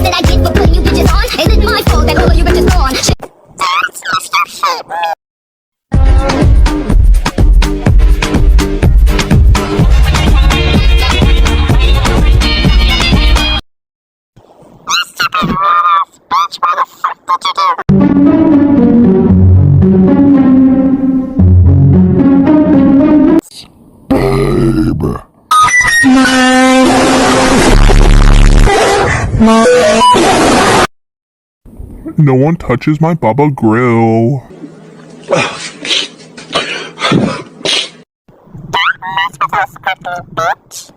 that I get for putting you bitches on? Is it my fault that all of you bitches gone? No one touches my Baba Grill. Don't mess with us, bitch.